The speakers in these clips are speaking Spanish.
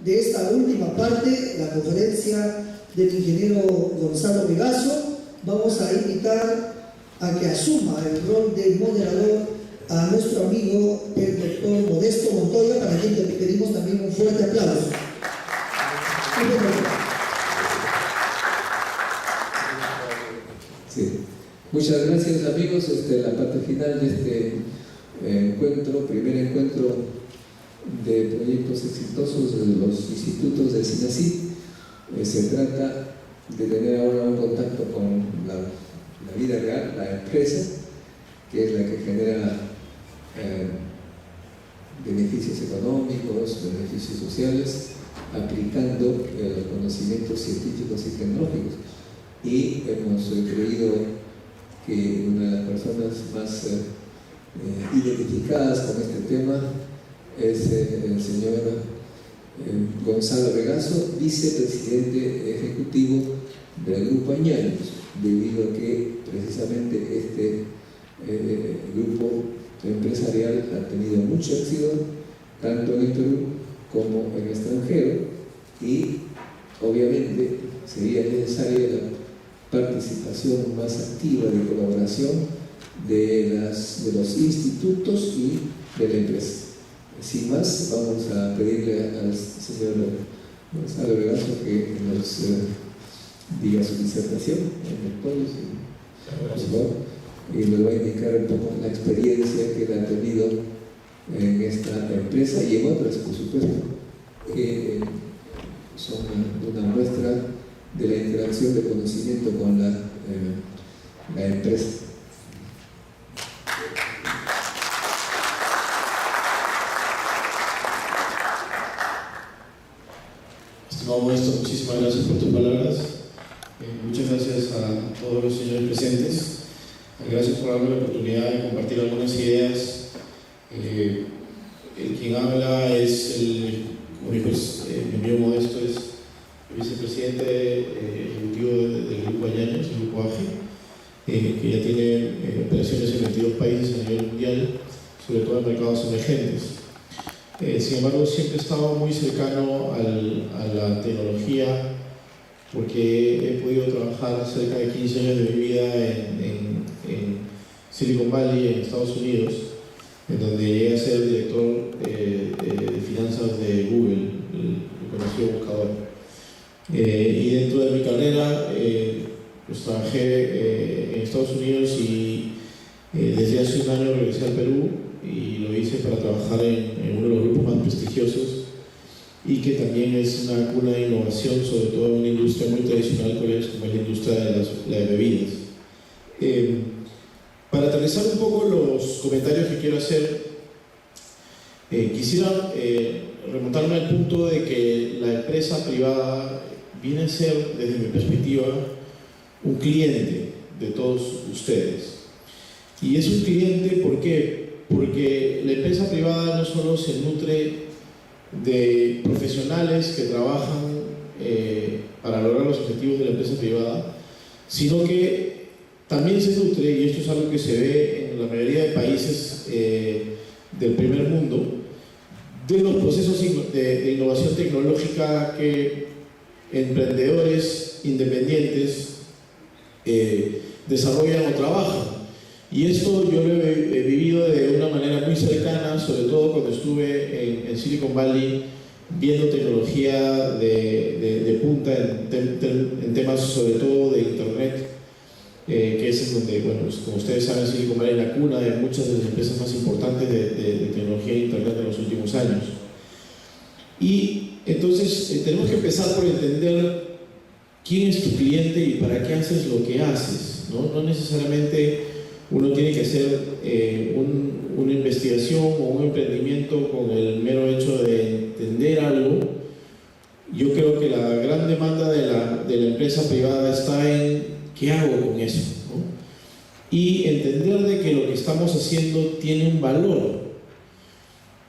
de esta última parte, la conferencia del ingeniero Gonzalo Vegaso, vamos a invitar a que asuma el rol de moderador a nuestro amigo el doctor Modesto Montoya, para quien le pedimos también un fuerte aplauso. Sí. Muchas gracias, amigos. La parte final de este primer encuentro de proyectos exitosos de los institutos del SINACID. Se trata de tener ahora un contacto con la vida real, la empresa, que es la que genera beneficios económicos, beneficios sociales, aplicando los conocimientos científicos y tecnológicos. Y hemos creído que una de las personas más identificadas con este tema es el señor Gonzalo Vegaso, vicepresidente ejecutivo del Grupo Añaños, debido a que precisamente este grupo empresarial ha tenido mucho éxito tanto en el Perú como en el extranjero, y obviamente sería necesaria la participación más activa de colaboración de los institutos y de la empresa. Sin más, vamos a pedirle al señor Gonzalo Vegaso que nos diga su disertación, por favor, y nos va a indicar un poco la experiencia que él ha tenido en esta empresa y en otras, por supuesto, que son una muestra de la interacción de conocimiento con la empresa. Estimado Modesto, muchísimas gracias por tus palabras. Muchas gracias a todos los señores presentes. Gracias por darme la oportunidad de compartir algunas ideas. Quien habla es como dijo mi amigo Modesto, es el vicepresidente ejecutivo del Grupo Añaños, el Grupo AGE, que ya tiene operaciones en 22 países a nivel mundial, sobre todo en mercados emergentes. Sin embargo, siempre he estado muy cercano a la tecnología, porque he podido trabajar cerca de 15 años de mi vida en Silicon Valley, en Estados Unidos, en donde llegué a ser director de finanzas de Google, el conocido buscador. Y dentro de mi carrera, pues trabajé en Estados Unidos y desde hace un año regresé al Perú, y lo hice para trabajar en uno de los grupos más prestigiosos, y que también es una cuna de innovación, sobre todo en una industria muy tradicional como es la industria de la de bebidas. Para aterrizar un poco los comentarios que quiero hacer, quisiera remontarme al punto de que la empresa privada viene a ser, desde mi perspectiva, un cliente de todos ustedes. Y es un cliente, ¿por qué? Porque la empresa privada no solo se nutre de profesionales que trabajan para lograr los objetivos de la empresa privada, sino que también se nutre, y esto es algo que se ve en la mayoría de países del primer mundo, de los procesos de innovación tecnológica que emprendedores independientes desarrollan o trabajan. Y esto yo lo he vivido de una manera muy cercana, sobre todo cuando estuve en Silicon Valley viendo tecnología de punta en temas sobre todo de Internet, que es en donde, bueno, pues, como ustedes saben, Silicon Valley es la cuna de muchas de las empresas más importantes de tecnología de Internet en los últimos años. Y entonces tenemos que empezar por entender quién es tu cliente y para qué haces lo que haces, ¿no? No necesariamente uno tiene que hacer una investigación o un emprendimiento con el mero hecho de entender algo. Yo creo que la gran demanda de la empresa privada está en ¿qué hago con eso?, ¿no? Y entender de que lo que estamos haciendo tiene un valor.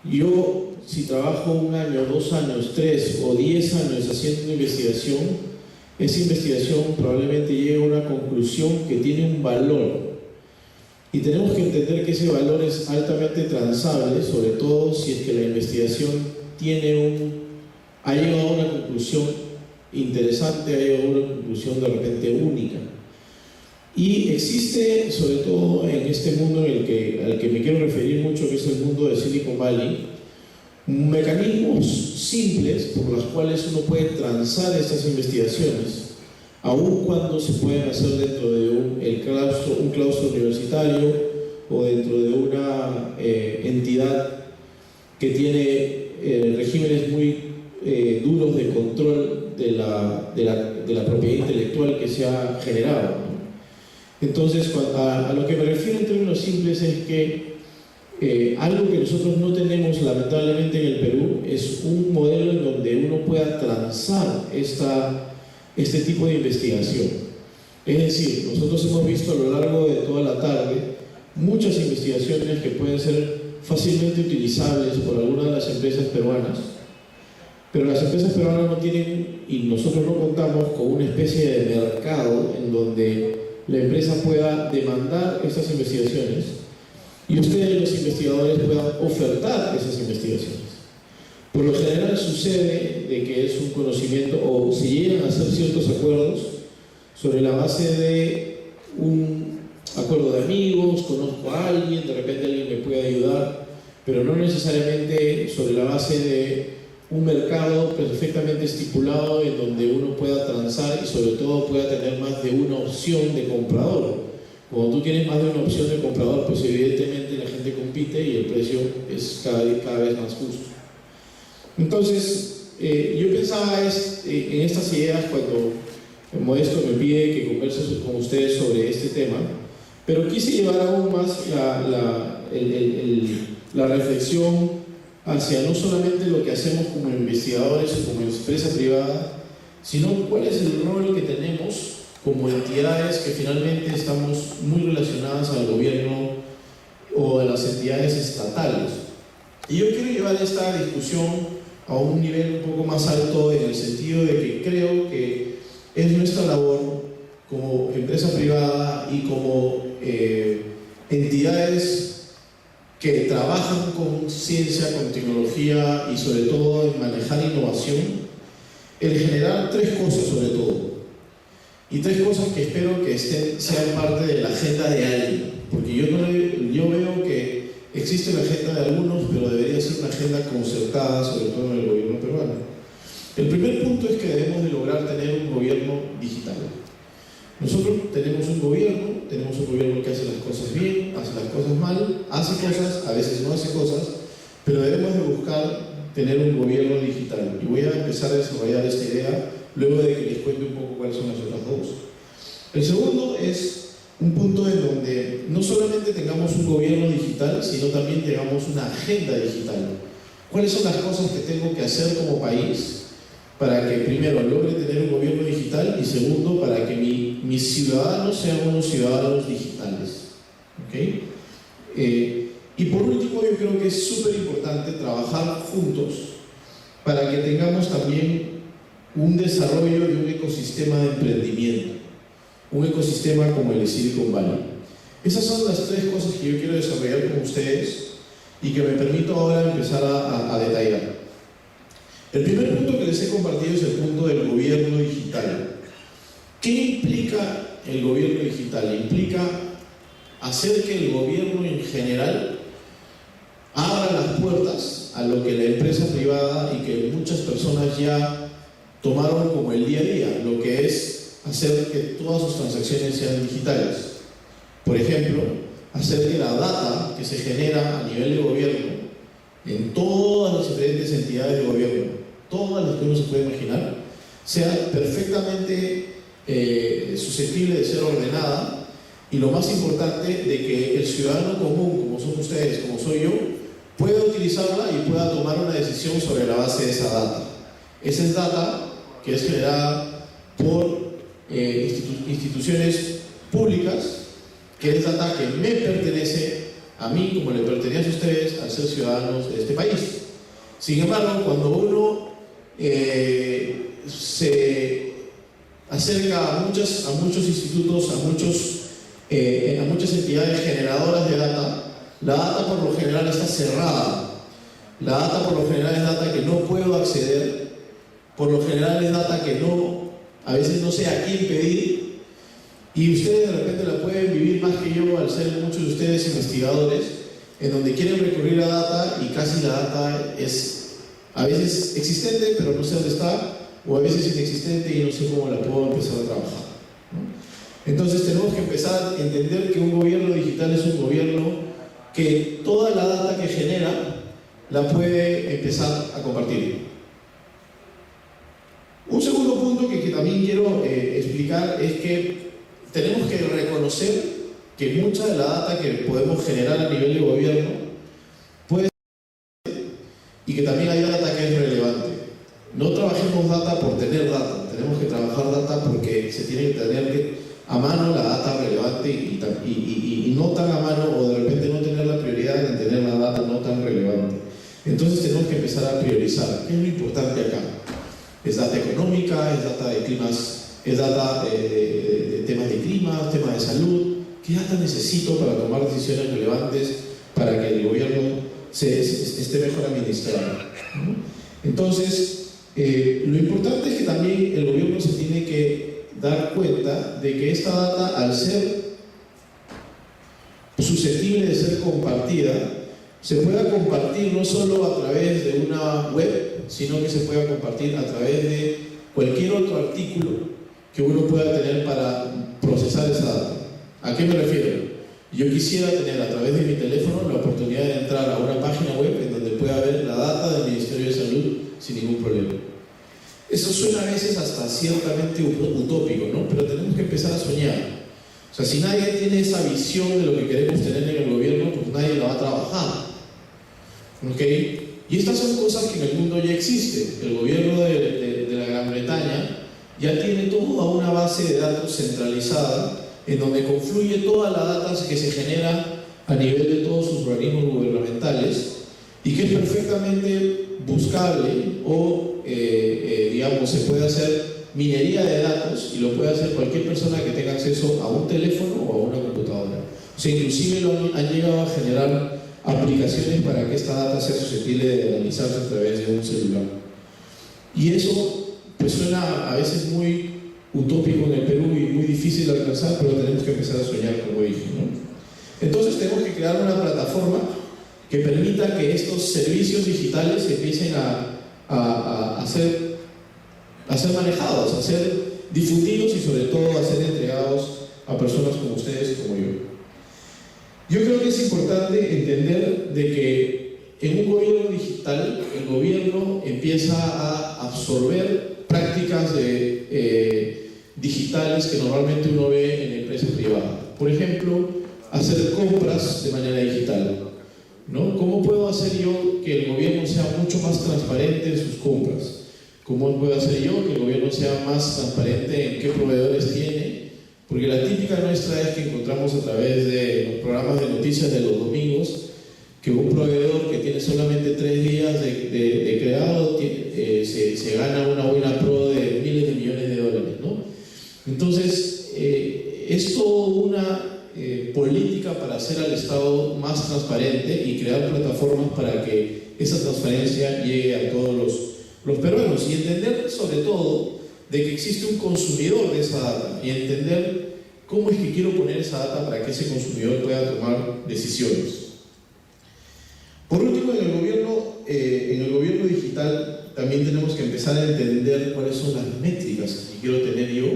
Yo, si trabajo 1 año, 2 años, 3 o 10 años haciendo una investigación, esa investigación probablemente llegue a una conclusión que tiene un valor. Y tenemos que entender que ese valor es altamente transable, sobre todo si es que la investigación tiene ha llegado a una conclusión interesante, ha llegado a una conclusión de repente única. Y existe, sobre todo en este mundo al que me quiero referir mucho, que es el mundo de Silicon Valley, mecanismos simples por los cuales uno puede transar estas investigaciones, aun cuando se pueden hacer dentro de un claustro universitario o dentro de una entidad que tiene regímenes muy duros de control de la propiedad intelectual que se ha generado, ¿no? Entonces, a lo que me refiero en términos simples es que algo que nosotros no tenemos lamentablemente en el Perú es un modelo en donde uno pueda transar este tipo de investigación. Es decir, nosotros hemos visto a lo largo de toda la tarde muchas investigaciones que pueden ser fácilmente utilizables por algunas de las empresas peruanas, pero las empresas peruanas no tienen, y nosotros no contamos con una especie de mercado en donde la empresa pueda demandar estas investigaciones y ustedes, los investigadores, puedan ofertar esas investigaciones. Por lo general sucede de que es un conocimiento, o se llegan a hacer ciertos acuerdos sobre la base de un acuerdo de amigos, conozco a alguien, de repente alguien me puede ayudar, pero no necesariamente sobre la base de un mercado perfectamente estipulado en donde uno pueda transar y sobre todo pueda tener más de una opción de comprador. Cuando tú tienes más de una opción de comprador, pues evidentemente la gente compite y el precio es cada vez más justo. Entonces, yo pensaba en estas ideas cuando Modesto me pide que converse con ustedes sobre este tema, pero quise llevar aún más la reflexión hacia no solamente lo que hacemos como investigadores o como empresa privada, sino cuál es el rol que tenemos como entidades que finalmente estamos muy relacionadas al gobierno o a las entidades estatales. Y yo quiero llevar esta discusión a un nivel un poco más alto en el sentido de que creo que es nuestra labor como empresa privada y como entidades que trabajan con ciencia, con tecnología y sobre todo en manejar innovación, el generar tres cosas sobre todo. Y tres cosas que espero que sean parte de la agenda de alguien, porque yo veo que existe la agenda de algunos, pero debería ser una agenda concertada, sobre todo en el gobierno peruano. El primer punto es que debemos de lograr tener un gobierno digital. Nosotros tenemos un gobierno que hace las cosas bien, hace las cosas mal, hace cosas, a veces no hace cosas, pero debemos de buscar tener un gobierno digital. Y voy a empezar a desarrollar esta idea luego de que les cuente un poco cuáles son las otras dos. El segundo es un punto en donde no solamente tengamos un gobierno digital, sino también tengamos una agenda digital. ¿Cuáles son las cosas que tengo que hacer como país para que primero logre tener un gobierno digital y segundo, para que mis ciudadanos sean unos ciudadanos digitales? ¿Okay? Y por último, yo creo que es súper importante trabajar juntos para que tengamos también un desarrollo de un ecosistema de emprendimiento, un ecosistema como el de Silicon Valley. Esas son las tres cosas que yo quiero desarrollar con ustedes y que me permito ahora empezar a detallar. El primer punto que les he compartido es el punto del gobierno digital. ¿Qué implica el gobierno digital? Implica hacer que el gobierno en general abra las puertas a lo que la empresa privada y que muchas personas ya tomaron como el día a día, lo que es hacer que todas sus transacciones sean digitales. Por ejemplo, hacer que la data que se genera a nivel de gobierno en todas las diferentes entidades de gobierno, todas las que uno se puede imaginar, sea perfectamente susceptible de ser ordenada y lo más importante, de que el ciudadano común, como son ustedes, como soy yo, pueda utilizarla y pueda tomar una decisión sobre la base de esa data. Esa es data que es generada por instituciones públicas, que es data que me pertenece a mí, como le pertenece a ustedes, al ser ciudadanos de este país. Sin embargo, cuando uno se acerca a muchos institutos, a muchas entidades generadoras de data, la data por lo general está cerrada. La data por lo general es data que no puedo acceder por lo general es data que a veces no sé a quién pedir, y ustedes de repente la pueden vivir más que yo al ser muchos de ustedes investigadores, en donde quieren recurrir a data y casi la data es a veces existente pero no sé dónde está, o a veces inexistente y no sé cómo la puedo empezar a trabajar, ¿no? Entonces tenemos que empezar a entender que un gobierno digital es un gobierno que toda la data que genera la puede empezar a compartir. Un segundo punto que también quiero explicar es que tenemos que reconocer que mucha de la data que podemos generar a nivel de gobierno puede ser, y que también hay data que es relevante. No trabajemos data por tener data, tenemos que trabajar data porque se tiene que tener a mano la data relevante y no tan a mano, o de repente no tener la prioridad en tener la data no tan relevante. Entonces tenemos que empezar a priorizar. ¿Qué es lo importante acá? Es data económica, es data de climas, es data de temas de clima, temas de salud. ¿Qué data necesito para tomar decisiones relevantes para que el gobierno esté mejor administrado? Entonces, lo importante es que también el gobierno se tiene que dar cuenta de que esta data, al ser susceptible de ser compartida, se pueda compartir no solo a través de una web, sino que se pueda compartir a través de cualquier otro artículo que uno pueda tener para procesar esa data. ¿A qué me refiero? Yo quisiera tener a través de mi teléfono la oportunidad de entrar a una página web en donde pueda ver la data del Ministerio de Salud sin ningún problema. Eso suena a veces hasta ciertamente utópico, ¿no? Pero tenemos que empezar a soñar. O sea, si nadie tiene esa visión de lo que queremos tener en el gobierno, pues nadie la va a trabajar. ¿Ok? Y estas son cosas que en el mundo ya existen. El gobierno de la Gran Bretaña ya tiene toda una base de datos centralizada en donde confluye toda la data que se genera a nivel de todos sus organismos gubernamentales y que es perfectamente buscable o, digamos, se puede hacer minería de datos y lo puede hacer cualquier persona que tenga acceso a un teléfono o a una computadora. O sea, inclusive han llegado a generar aplicaciones para que esta data sea susceptible de analizarse a través de un celular. Y eso pues suena a veces muy utópico en el Perú y muy difícil de alcanzar, pero tenemos que empezar a soñar, como dije, ¿no? Entonces tenemos que crear una plataforma que permita que estos servicios digitales empiecen a ser manejados, a ser difundidos y sobre todo a ser entregados a personas como ustedes, como yo. Yo creo que es importante entender de que en un gobierno digital el gobierno empieza a absorber prácticas digitales que normalmente uno ve en empresas privadas. Por ejemplo, hacer compras de manera digital, ¿no? ¿Cómo puedo hacer yo que el gobierno sea mucho más transparente en sus compras? ¿Cómo puedo hacer yo que el gobierno sea más transparente en qué proveedores tiene? Porque la típica nuestra es que encontramos a través de los programas de noticias de los domingos que un proveedor que tiene solamente 3 días de creado se gana una buena pro de miles de millones de dólares, ¿no? Entonces, es toda una política para hacer al Estado más transparente y crear plataformas para que esa transparencia llegue a todos los peruanos y entender sobre todo de que existe un consumidor de esa data y entender cómo es que quiero poner esa data para que ese consumidor pueda tomar decisiones. Por último, en el gobierno digital también tenemos que empezar a entender cuáles son las métricas que quiero tener yo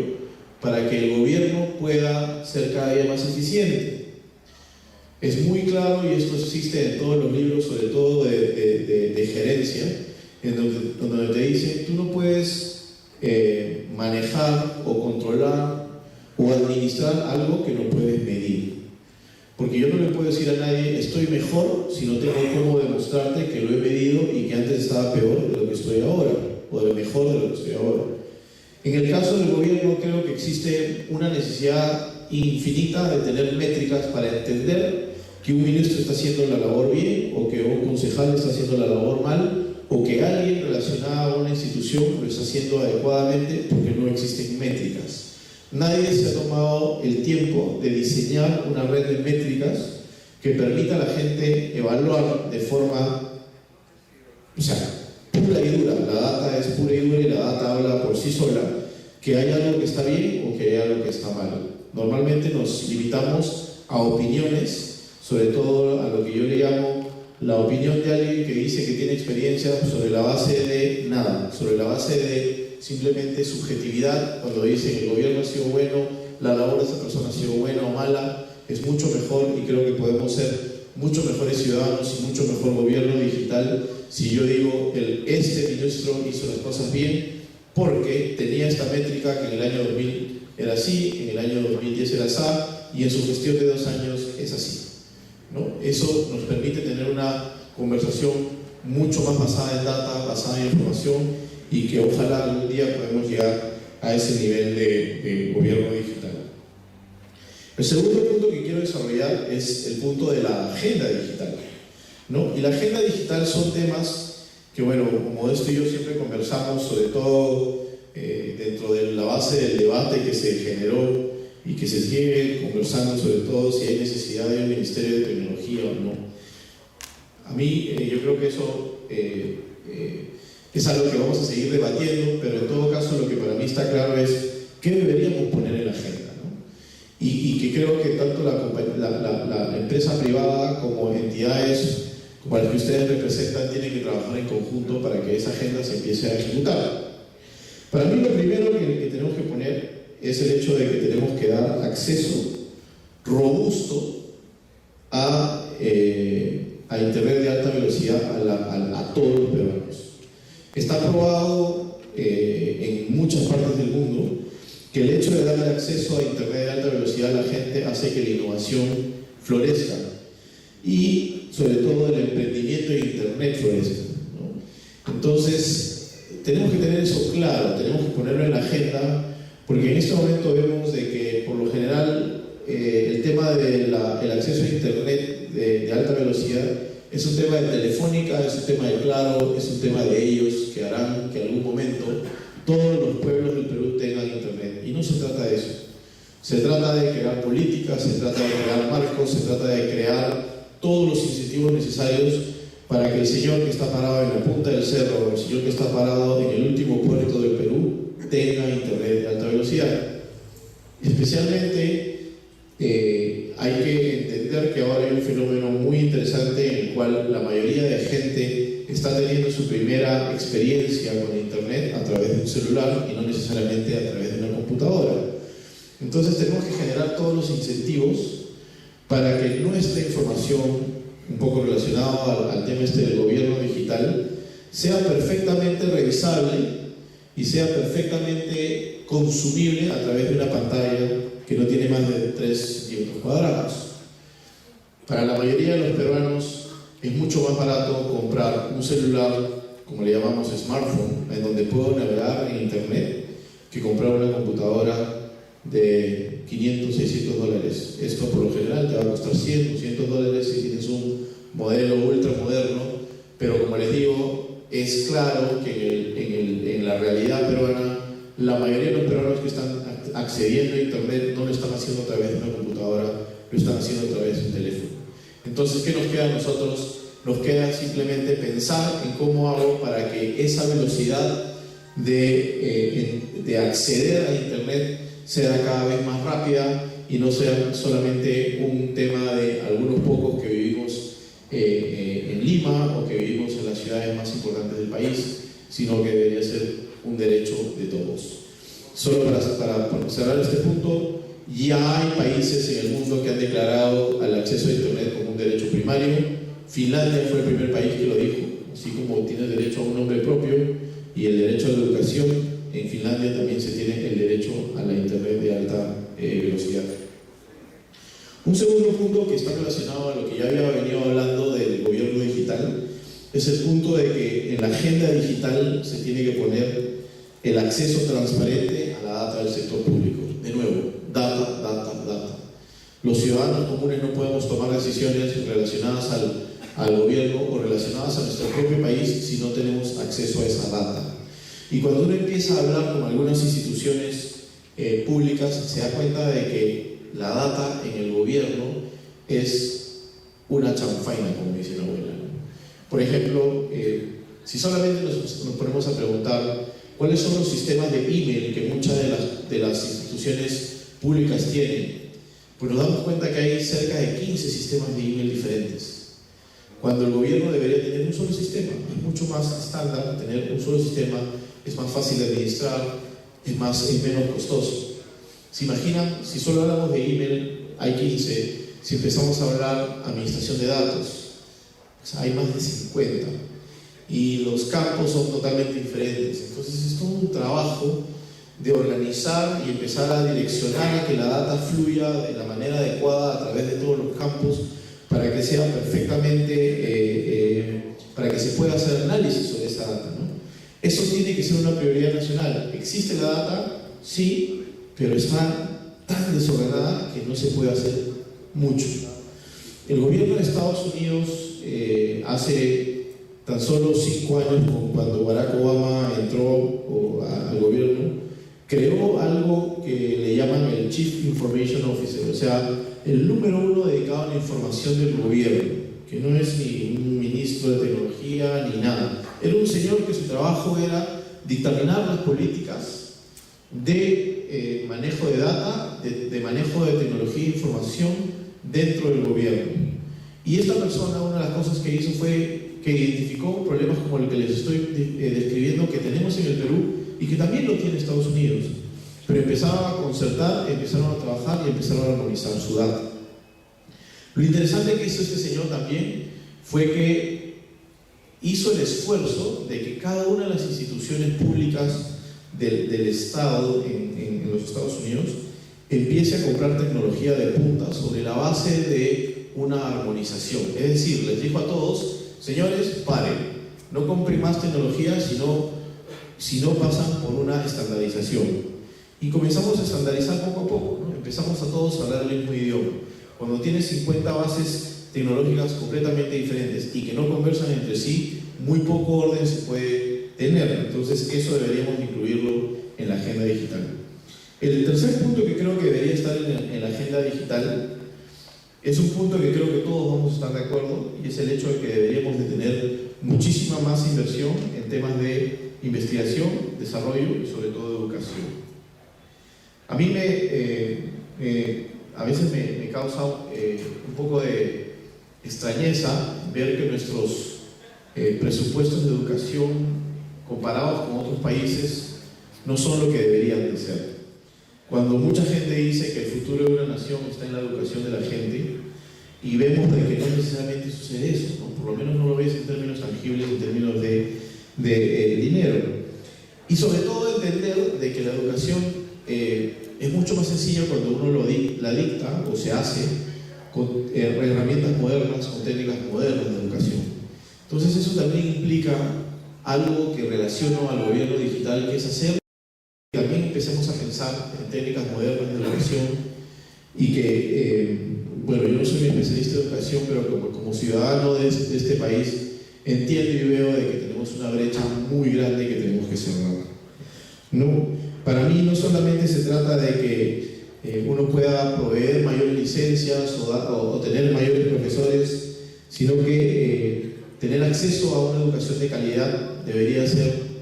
para que el gobierno pueda ser cada día más eficiente. Es muy claro, y esto existe en todos los libros, sobre todo de gerencia, en donde te dicen, tú no puedes manejar o controlar o administrar algo que no puedes medir. Porque yo no le puedo decir a nadie, estoy mejor, si no tengo cómo demostrarte que lo he medido y que antes estaba peor de lo que estoy ahora, o de mejor de lo que estoy ahora. En el caso del gobierno creo que existe una necesidad infinita de tener métricas para entender que un ministro está haciendo la labor bien o que un concejal está haciendo la labor mal o que alguien relacionado a una institución lo está haciendo adecuadamente, porque no existen métricas. Nadie se ha tomado el tiempo de diseñar una red de métricas que permita a la gente evaluar de forma, pura y dura, la data es pura y dura y la data habla por sí sola que hay algo que está bien o que hay algo que está mal. Normalmente nos limitamos a opiniones, sobre todo a lo que yo le llamo la opinión de alguien que dice que tiene experiencia sobre la base de nada, sobre la base de simplemente subjetividad, cuando dicen el gobierno ha sido bueno, la labor de esa persona ha sido buena o mala, es mucho mejor y creo que podemos ser mucho mejores ciudadanos y mucho mejor gobierno digital si yo digo este ministro hizo las cosas bien porque tenía esta métrica que en el año 2000 era así, en el año 2010 era así y en su gestión de 2 años es así, ¿no? Eso nos permite tener una conversación mucho más basada en data, basada en información y que ojalá algún día podamos llegar a ese nivel de gobierno digital. El segundo punto que quiero desarrollar es el punto de la agenda digital, ¿no? Y la agenda digital son temas que, bueno, como esto y yo siempre conversamos, sobre todo dentro de la base del debate que se generó y que se sigue conversando, sobre todo si hay necesidad de un Ministerio de Tecnología o no. A mí, yo creo que eso es algo que vamos a seguir debatiendo, pero en todo caso lo que para mí está claro es qué deberíamos poner en la agenda. Y que creo que tanto la empresa privada como entidades como las que ustedes representan tienen que trabajar en conjunto para que esa agenda se empiece a ejecutar. Para mí lo primero que tenemos que poner es el hecho de que tenemos que dar acceso robusto a Internet de alta velocidad a todos los peruanos. Está probado en muchas partes del mundo que el hecho de darle acceso a Internet de alta velocidad a la gente hace que la innovación florezca y sobre todo el emprendimiento en Internet florezca, ¿no? Entonces tenemos que tener eso claro, tenemos que ponerlo en la agenda porque en este momento vemos de que por lo general el tema del acceso a Internet de alta velocidad es un tema de Telefónica, es un tema de Claro, es un tema de ellos que harán que en algún momento todos los pueblos del Perú tengan Internet. Y no se trata de eso. Se trata de crear políticas, se trata de crear marcos, se trata de crear todos los incentivos necesarios para que el señor que está parado en la punta del cerro o el señor que está parado en el último puerto del Perú tenga Internet de alta velocidad. Especialmente hay que entender que ahora hay un fenómeno muy interesante en el cual la mayoría de gente está teniendo su primera experiencia con Internet a través de un celular y no necesariamente a través de una computadora. Entonces tenemos que generar todos los incentivos para que nuestra información, un poco relacionado al tema del gobierno digital, sea perfectamente revisable y sea perfectamente consumible a través de una pantalla que no tiene más de 3 centímetros cuadrados. Para la mayoría de los peruanos es mucho más barato comprar un celular, como le llamamos smartphone, en donde puedo navegar en Internet, que comprar una computadora de 500, 600 dólares. Esto por lo general te va a costar 100, 200 dólares si tienes un modelo ultra moderno, pero como les digo, es claro que en la realidad peruana, la mayoría de los peruanos que están accediendo a Internet no lo están haciendo a través de una computadora, lo están haciendo a través de un teléfono. Entonces, ¿qué nos queda a nosotros? Nos queda simplemente pensar en cómo hago para que esa velocidad de acceder a Internet sea cada vez más rápida y no sea solamente un tema de algunos pocos que vivimos en Lima o que vivimos en las ciudades más importantes del país, sino que debería ser un derecho de todos. Solo para cerrar este punto, ya hay países en el mundo que han declarado al acceso a Internet como un derecho primario. Finlandia fue el primer país que lo dijo, así como tienes derecho a un nombre propio y el derecho a la educación, en Finlandia también se tiene el derecho a la Internet de alta velocidad. Un segundo punto que está relacionado a lo que ya había venido hablando del gobierno digital es el punto de que en la agenda digital se tiene que poner el acceso transparente a la data del sector público. De nuevo, data, data, data. Los ciudadanos comunes no podemos tomar decisiones relacionadas al gobierno o relacionadas a nuestro propio país si no tenemos acceso a esa data. Y cuando uno empieza a hablar con algunas instituciones públicas, se da cuenta de que la data en el gobierno es una chanfaina, como dice la abuela. Por ejemplo, Si solamente nos ponemos a preguntar cuáles son los sistemas de email que muchas de las instituciones públicas tienen, pues nos damos cuenta que hay cerca de 15 sistemas de email diferentes. Cuando el gobierno debería tener un solo sistema, es mucho más estándar tener un solo sistema, es más fácil de administrar, es menos costoso. ¿Se imaginan? Si solo hablamos de email, hay 15, si empezamos a hablar administración de datos, pues hay más de 50. Y los campos son totalmente diferentes. Entonces es todo un trabajo de organizar y empezar a direccionar a que la data fluya de la manera adecuada a través de todos los campos para que sea perfectamente, para que se pueda hacer análisis sobre esa data, ¿no? Eso tiene que ser una prioridad nacional. ¿Existe la data? Sí, pero está tan desordenada que no se puede hacer mucho. El gobierno de Estados Unidos hace tan solo 5 años, cuando Barack Obama entró al gobierno, creó algo que le llaman el Chief Information Officer, o sea, el número 1 dedicado a la información del gobierno, que no es ni un ministro de tecnología ni nada. Era un señor que su trabajo era dictaminar las políticas de manejo de data, de manejo de tecnología e información dentro del gobierno. Y esta persona, una de las cosas que hizo fue que identificó problemas como el que les estoy describiendo que tenemos en el Perú y que también lo tiene Estados Unidos. Pero empezaron a concertar, empezaron a trabajar y empezaron a armonizar su data. Lo interesante que hizo este señor también fue que hizo el esfuerzo de que cada una de las instituciones públicas del Estado en los Estados Unidos empiece a comprar tecnología de punta sobre la base de una armonización. Es decir, les dijo a todos: señores, paren, no compren más tecnología si no pasan por una estandarización. Y comenzamos a estandarizar poco a poco, ¿no? Empezamos a todos a hablar el mismo idioma. Cuando tienes 50 bases tecnológicas completamente diferentes y que no conversan entre sí, muy poco orden se puede tener. Entonces eso deberíamos incluirlo en la agenda digital. El tercer punto que creo que debería estar en la agenda digital es un punto que creo que todos vamos a estar de acuerdo, y es el hecho de que deberíamos de tener muchísima más inversión en temas de investigación, desarrollo y sobre todo educación. A mí a veces me causa un poco de extrañeza ver que nuestros presupuestos de educación comparados con otros países no son lo que deberían de ser. Cuando mucha gente dice que el futuro de una nación está en la educación de la gente, y vemos de que no necesariamente sucede eso, ¿no? Por lo menos no lo ves en términos tangibles, en términos de dinero. Y sobre todo entender de que la educación es mucho más sencilla cuando uno la dicta o se hace con herramientas modernas, con técnicas modernas de educación. Entonces eso también implica algo que relaciono al gobierno digital, que es hacer que también empecemos a pensar en técnicas modernas de educación, y que, bueno, yo no soy un especialista de educación, pero como ciudadano de este país entiendo y veo de que tenemos una brecha muy grande que tenemos que cerrar. No, para mí no solamente se trata de que uno pueda proveer mayores licencias o tener mayores profesores, sino que tener acceso a una educación de calidad debería ser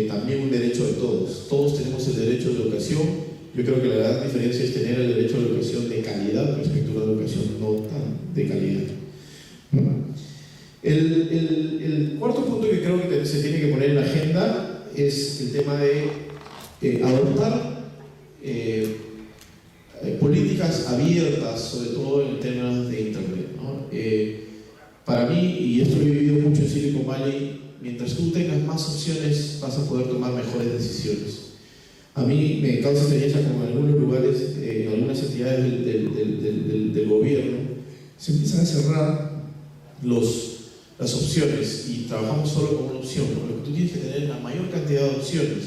también un derecho de todos. Todos tenemos el derecho de educación. Yo creo que la gran diferencia es tener el derecho a la educación de calidad respecto a una educación no tan de calidad. El cuarto punto que creo que se tiene que poner en la agenda es el tema de adoptar políticas abiertas, sobre todo en temas de Internet, ¿no? Para mí, y esto lo he vivido mucho en Silicon Valley, mientras tú tengas más opciones vas a poder tomar mejores decisiones. A mí me causa experiencia como en algunos lugares, en algunas entidades del gobierno, se empiezan a cerrar las opciones y trabajamos solo con una opción, ¿no? Lo que tú tienes que tener es la mayor cantidad de opciones.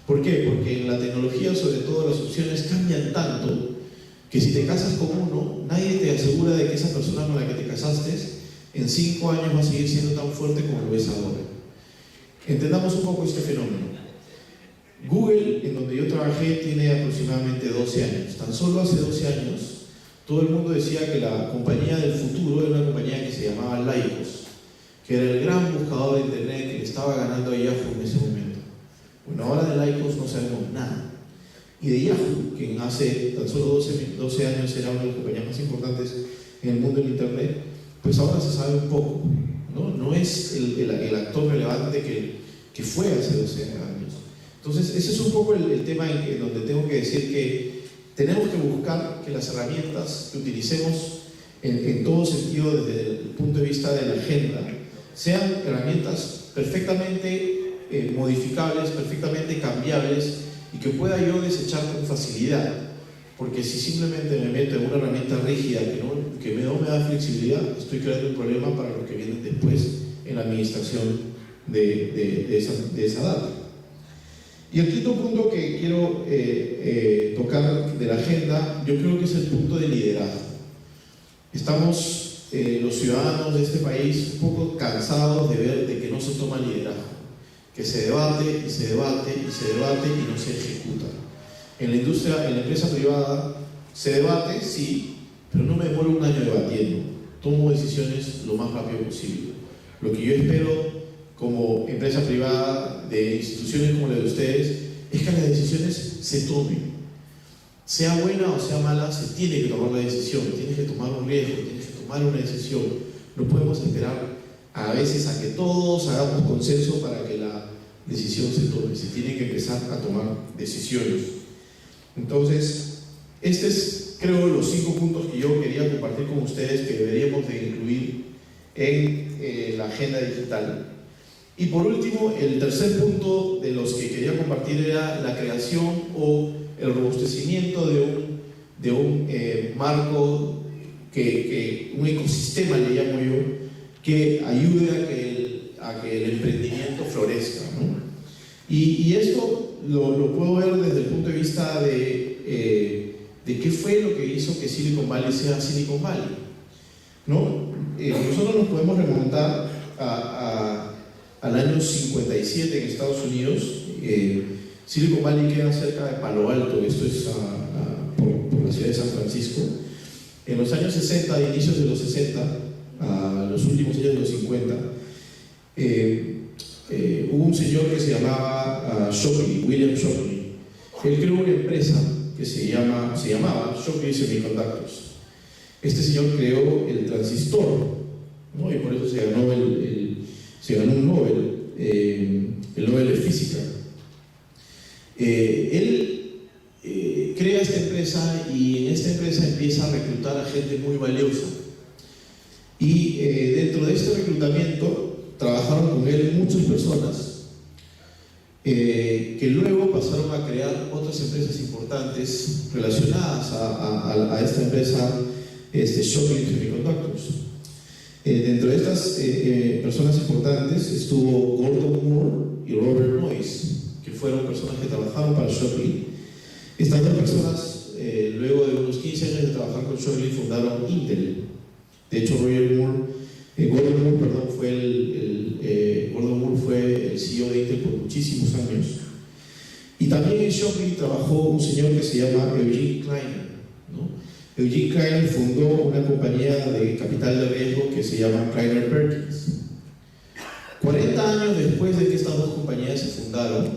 ¿Por qué? Porque en la tecnología, sobre todo, las opciones cambian tanto que si te casas con uno, nadie te asegura de que esa persona con la que te casaste en 5 años va a seguir siendo tan fuerte como lo es ahora. Entendamos un poco este fenómeno. Google, en donde yo trabajé, tiene aproximadamente 12 años. Tan solo hace 12 años, todo el mundo decía que la compañía del futuro era una compañía que se llamaba Lycos. que era el gran buscador de internet que le estaba ganando a Yahoo en ese momento. Bueno, ahora de Lycos no sabemos nada. Y de Yahoo, que hace tan solo 12 años era una de las compañías más importantes en el mundo del internet, pues ahora se sabe un poco, ¿no? No es el actor relevante que fue hace 12 años. Entonces, ese es un poco el tema en donde tengo que decir que tenemos que buscar que las herramientas que utilicemos en todo sentido desde el punto de vista de la agenda sean herramientas perfectamente modificables, perfectamente cambiables y que pueda yo desechar con facilidad, porque si simplemente me meto en una herramienta rígida que no me da flexibilidad, estoy creando un problema para los que vienen después en la administración de esa data. Y el quinto punto que quiero tocar de la agenda, yo creo que es el punto de liderazgo. Estamos los ciudadanos de este país un poco cansados de ver de que no se toma liderazgo, que se debate y se debate y se debate y no se ejecuta. En la empresa privada se debate, sí, pero no me demoro un año debatiendo, tomo decisiones lo más rápido posible. Lo que yo espero como empresa privada de instituciones como la de ustedes es que las decisiones se tomen. Sea buena o sea mala, se tiene que tomar la decisión, tienes que tomar un riesgo, tienes que tomar una decisión. No podemos esperar a veces a que todos hagamos consenso para que la decisión se tome. Se tiene que empezar a tomar decisiones. Entonces, este es, creo, los 5 puntos que yo quería compartir con ustedes que deberíamos de incluir en la agenda digital. Y por último, el tercer punto de los que quería compartir era la creación o el robustecimiento de un marco, un ecosistema, le llamo yo, que ayude a que el emprendimiento florezca, ¿no? Y esto lo puedo ver desde el punto de vista de qué fue lo que hizo que Silicon Valley sea Silicon Valley, ¿no? Nosotros nos podemos remontar al año 57 en Estados Unidos. Silicon Valley queda cerca de Palo Alto, esto es por la ciudad de San Francisco. En los años 60, inicios de los 60, a los últimos años de los 50, hubo un señor que se llamaba Shockley, William Shockley. Él creó una empresa que se llamaba Shockley Semiconductors. Este señor creó el transistor, ¿no? Y por eso se ganó un Nobel, el Nobel de Física. Él crea esta empresa y en esta empresa empieza a reclutar a gente muy valiosa. Y dentro de este reclutamiento trabajaron con él muchas personas que luego pasaron a crear otras empresas importantes relacionadas a esta empresa, Shockley Semiconductors. Dentro de estas personas importantes estuvo Gordon Moore y Robert Noyce, que fueron personas que trabajaron para Shockley. Estas dos personas, luego de unos 15 años de trabajar con Shockley, fundaron Intel. De hecho, Gordon Moore fue el CEO de Intel por muchísimos años. Y también en Shockley trabajó un señor que se llama Eugene Kleiner, ¿no? Eugene Kleiner fundó una compañía de capital de riesgo que se llama Kleiner Perkins. 40 años después de que estas dos compañías se fundaron,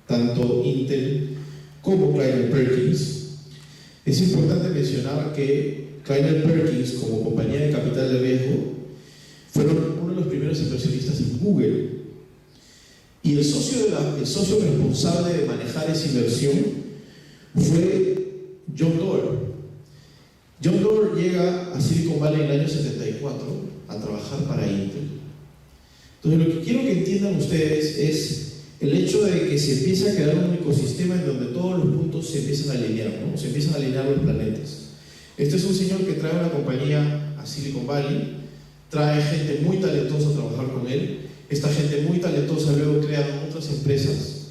tanto Intel como Kleiner Perkins, es importante mencionar que Kleiner Perkins, como compañía de capital de riesgo, fueron uno de los primeros inversionistas en Google. Y el socio responsable de manejar esa inversión fue John Doerr. John Doerr llega a Silicon Valley en el año 74 a trabajar para Intel. Entonces, lo que quiero que entiendan ustedes es el hecho de que se empieza a crear un ecosistema en donde todos los puntos se empiezan a alinear, ¿no? Se empiezan a alinear los planetas. Este es un señor que trae una compañía a Silicon Valley, trae gente muy talentosa a trabajar con él. Esta gente muy talentosa luego crea otras empresas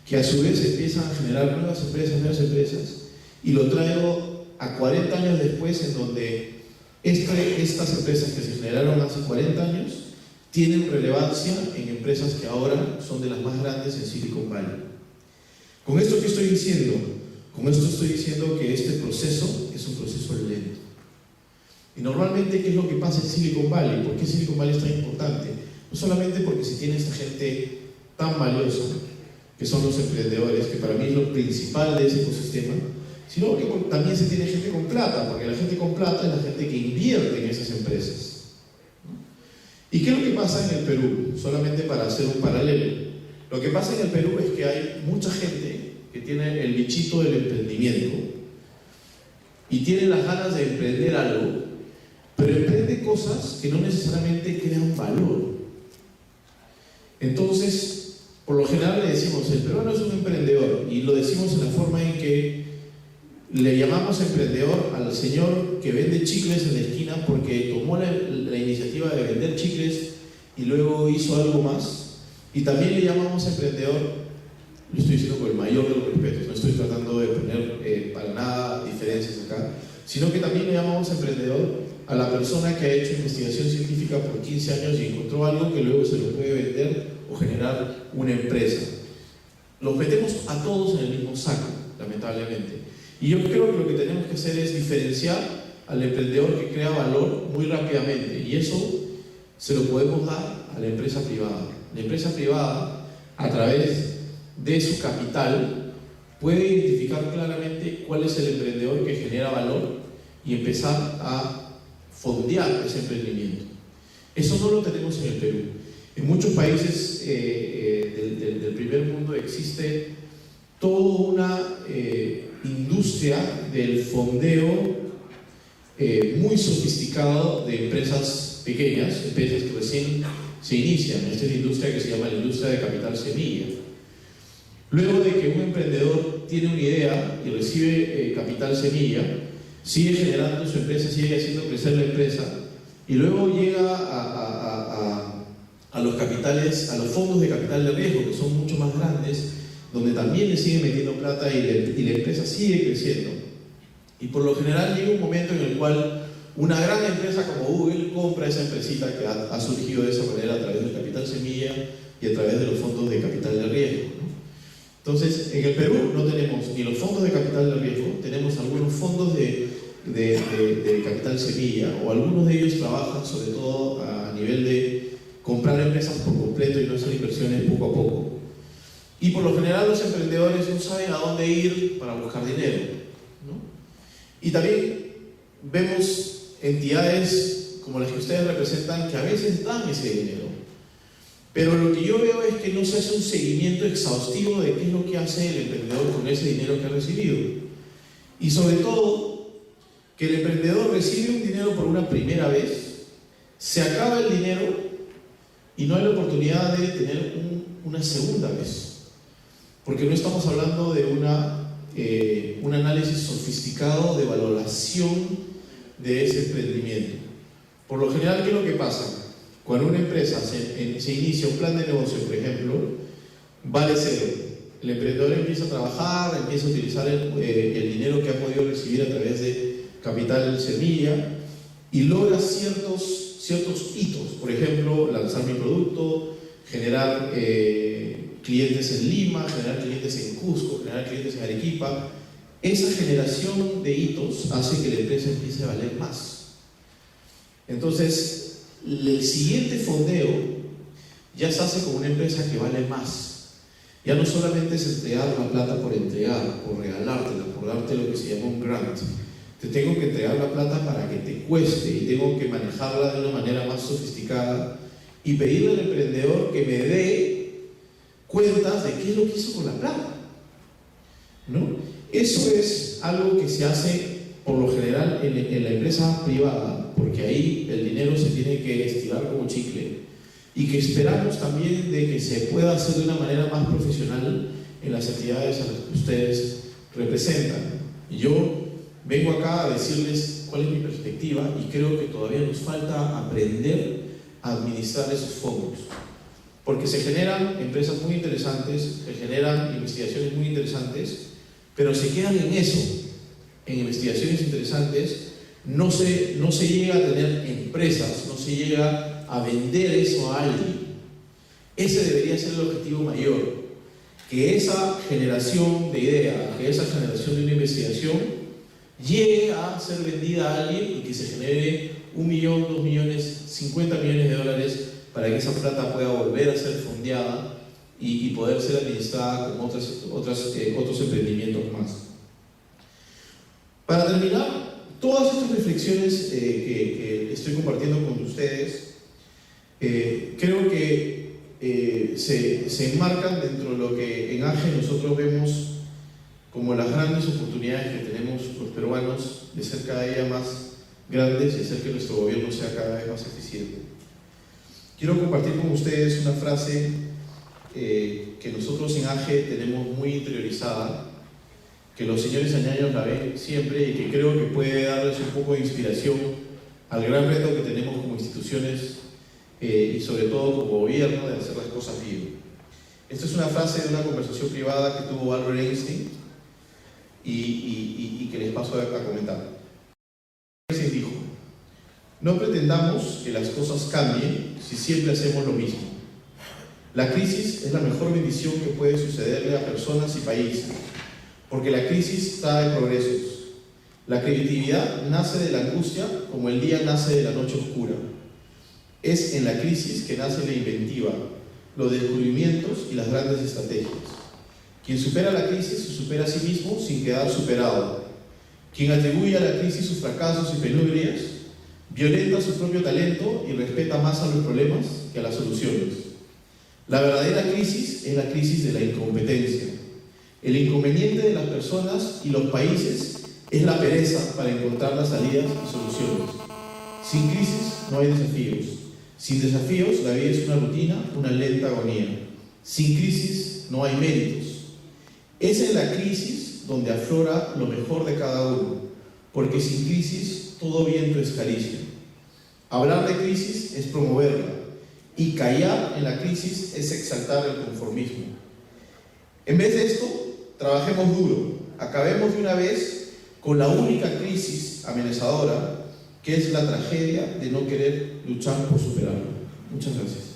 que a su vez empiezan a generar nuevas empresas, y lo traigo a 40 años después, en donde estas empresas que se generaron hace 40 años tienen relevancia en empresas que ahora son de las más grandes en Silicon Valley. ¿Con esto qué estoy diciendo? Con esto estoy diciendo que este proceso es un proceso lento. Y normalmente, ¿qué es lo que pasa en Silicon Valley? ¿Por qué Silicon Valley es tan importante? no solamente porque se tiene esta gente tan valiosa, que son los emprendedores, que para mí es lo principal de ese ecosistema, sino que también se tiene gente con plata, porque la gente con plata es la gente que invierte en esas empresas. ¿Y qué es lo que pasa en el Perú? Solamente para hacer un paralelo. Lo que pasa en el Perú es que hay mucha gente que tiene el bichito del emprendimiento y tiene las ganas de emprender algo, pero emprende cosas que no necesariamente crean valor. Entonces, por lo general le decimos, el peruano es un emprendedor, y lo decimos en la forma en que le llamamos emprendedor al señor que vende chicles en la esquina porque tomó la iniciativa de vender chicles y luego hizo algo más. Y también le llamamos emprendedor, lo estoy diciendo con el mayor de los respetos, no estoy tratando de poner para nada diferencias acá, sino que también le llamamos emprendedor a la persona que ha hecho investigación científica por 15 años y encontró algo que luego se lo puede vender o generar una empresa. Los metemos a todos en el mismo saco, lamentablemente. Y yo creo que lo que tenemos que hacer es diferenciar al emprendedor que crea valor muy rápidamente, y eso se lo podemos dar a la empresa privada. La empresa privada, a través de su capital, puede identificar claramente cuál es el emprendedor que genera valor y empezar a fondear ese emprendimiento. Eso no lo tenemos en el Perú. En muchos países del primer mundo existe toda una industria del fondeo muy sofisticado de empresas pequeñas, empresas que recién se inician. Esta es la industria que se llama la industria de capital semilla. Luego de que un emprendedor tiene una idea y recibe capital semilla, sigue generando su empresa, sigue haciendo crecer la empresa, y luego llega a los capitales, a los fondos de capital de riesgo, que son mucho más grandes, donde también le siguen metiendo plata y la empresa sigue creciendo. Y por lo general llega un momento en el cual una gran empresa como Google compra esa empresita que ha surgido de esa manera a través del capital semilla y a través de los fondos de capital de riesgo, ¿no? Entonces, en el Perú no tenemos ni los fondos de capital de riesgo, tenemos algunos fondos de capital semilla, o algunos de ellos trabajan sobre todo a nivel de comprar empresas por completo y no hacer inversiones poco a poco. Y por lo general los emprendedores no saben a dónde ir para buscar dinero, ¿no? Y también vemos entidades como las que ustedes representan que a veces dan ese dinero, pero lo que yo veo es que no se hace un seguimiento exhaustivo de qué es lo que hace el emprendedor con ese dinero que ha recibido. Y sobre todo, que el emprendedor recibe un dinero por una primera vez, se acaba el dinero y no hay la oportunidad de tener una segunda vez. Porque no estamos hablando de un análisis sofisticado de valoración de ese emprendimiento. Por lo general, ¿qué es lo que pasa? Cuando una empresa se inicia un plan de negocio, por ejemplo, vale cero. El emprendedor empieza a trabajar, empieza a utilizar el dinero que ha podido recibir a través de capital semilla y logra ciertos hitos. Por ejemplo, lanzar mi producto, generar clientes en Lima, generar clientes en Cusco, generar clientes en Arequipa. Esa generación de hitos hace que la empresa empiece a valer más. Entonces, el siguiente fondeo ya se hace con una empresa que vale más. Ya no solamente es entregar la plata por entregar, por regalártela, por darte lo que se llama un grant. Te tengo que entregar la plata para que te cueste y tengo que manejarla de una manera más sofisticada y pedirle al emprendedor que me dé cuentas de qué es lo que hizo con la plata, ¿no? Eso es algo que se hace por lo general en la empresa privada, porque ahí el dinero se tiene que estirar como chicle, y que esperamos también de que se pueda hacer de una manera más profesional en las actividades a las que ustedes representan. Y yo vengo acá a decirles cuál es mi perspectiva, y creo que todavía nos falta aprender a administrar esos fondos, porque se generan empresas muy interesantes, se generan investigaciones muy interesantes, pero se quedan en eso, en investigaciones interesantes. No se llega a tener empresas, no se llega a vender eso a alguien. Ese debería ser el objetivo mayor, que esa generación de ideas, que esa generación de una investigación llegue a ser vendida a alguien y que se genere 1 millón, 2 millones, 50 millones de dólares para que esa plata pueda volver a ser fondeada y poder ser administrada con otros emprendimientos más. Para terminar, todas estas reflexiones que estoy compartiendo con ustedes, creo que se enmarcan dentro de lo que en AGE nosotros vemos como las grandes oportunidades que tenemos los peruanos de ser cada día más grandes y hacer que nuestro gobierno sea cada vez más eficiente. Quiero compartir con ustedes una frase que nosotros en AGE tenemos muy interiorizada, que los señores añaños la ven siempre y que creo que puede darles un poco de inspiración al gran reto que tenemos como instituciones y sobre todo como gobierno de hacer las cosas bien. Esta es una frase de una conversación privada que tuvo Albert Einstein y que les paso a comentar. Einstein dijo: no pretendamos que las cosas cambien si siempre hacemos lo mismo. La crisis es la mejor bendición que puede sucederle a personas y países, porque la crisis trae progresos. La creatividad nace de la angustia como el día nace de la noche oscura. Es en la crisis que nace la inventiva, los descubrimientos y las grandes estrategias. Quien supera la crisis se supera a sí mismo sin quedar superado. Quien atribuye a la crisis sus fracasos y penurias, violenta su propio talento y respeta más a los problemas que a las soluciones. La verdadera crisis es la crisis de la incompetencia. El inconveniente de las personas y los países es la pereza para encontrar las salidas y soluciones. Sin crisis no hay desafíos. Sin desafíos la vida es una rutina, una lenta agonía. Sin crisis no hay méritos. Es en la crisis donde aflora lo mejor de cada uno, porque sin crisis todo viento es caricia. Hablar de crisis es promoverla, y callar en la crisis es exaltar el conformismo. En vez de esto, trabajemos duro, acabemos de una vez con la única crisis amenazadora, que es la tragedia de no querer luchar por superarla. Muchas gracias.